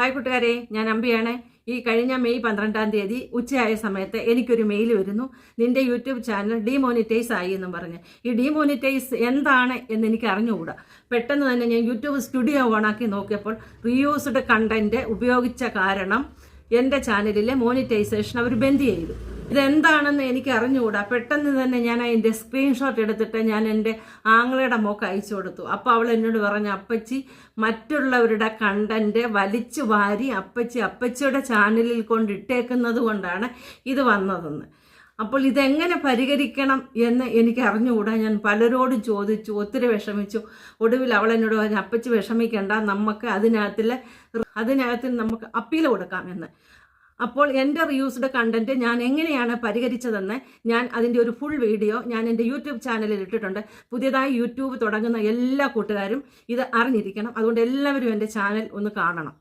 Hi കൂട്ടുകാരെ, ഞാൻ അമ്പിയാണ്. ഈ കഴിഞ്ഞ മെയ് 12-ാം തീയതി ഉച്ചയായ സമയത്ത് എനിക്കൊരു മെയിൽ വരുന്നു. നിന്റെ യൂട്യൂബ് ചാനൽ ഡീമോണിറ്റൈസ് ആയി എന്നും പറഞ്ഞ്. ഈ ഡീമോണിറ്റൈസ് എന്താണ് എന്ന് എനിക്ക് അറിഞ്ഞുകൂടാ. പെട്ടെന്ന് തന്നെ ഞാൻ യൂട്യൂബ് സ്റ്റുഡിയോ ഓണാക്കി നോക്കിയപ്പോൾ റീയൂസ്ഡ് കണ്ടന്റ് ഉപയോഗിച്ച കാരണം എൻ്റെ ചാനലിലെ മോണിറ്റൈസേഷൻ അവർ ബന്ദ് ചെയ്തു. ഇതെന്താണെന്ന് എനിക്ക് അറിഞ്ഞുകൂടാ. പെട്ടെന്ന് തന്നെ ഞാൻ അതിൻ്റെ സ്ക്രീൻഷോട്ട് എടുത്തിട്ട് ഞാൻ എൻ്റെ ആങ്ങളയുടെ മോക്ക് അയച്ചു കൊടുത്തു. അപ്പോൾ അവൾ എന്നോട് പറഞ്ഞു, അപ്പച്ചി മറ്റുള്ളവരുടെ കണ്ടന്റ് വലിച്ചു വാരി അപ്പച്ചിയുടെ ചാനലിൽ കൊണ്ടിട്ടേക്കുന്നത് കൊണ്ടാണ് ഇത് വന്നതെന്ന്. അപ്പോൾ ഇതെങ്ങനെ പരിഹരിക്കണം എന്ന് എനിക്ക് അറിഞ്ഞുകൂടാ. ഞാൻ പലരോടും ചോദിച്ചു, ഒത്തിരി വിഷമിച്ചു. ഒടുവിൽ അവൾ എന്നോട് പറഞ്ഞു, അപ്പച്ചി വിഷമിക്കേണ്ട, നമുക്ക് അതിനകത്ത് നമുക്ക് അപ്പീൽ കൊടുക്കാമെന്ന്. അപ്പോൾ എൻ്റെ റീയൂസ്ഡ് കണ്ടന്റ് ഞാൻ എങ്ങനെയാണ് പരിഹരിച്ചതെന്ന് ഞാൻ അതിൻ്റെ ഒരു ഫുൾ വീഡിയോ ഞാൻ എൻ്റെ യൂട്യൂബ് ചാനലിൽ ഇട്ടിട്ടുണ്ട്. പുതിയതായി യൂട്യൂബ് തുടങ്ങുന്ന എല്ലാ കൂട്ടുകാരും ഇത് അറിഞ്ഞിരിക്കണം. അതുകൊണ്ട് എല്ലാവരും എൻ്റെ ചാനൽ ഒന്ന് കാണണം.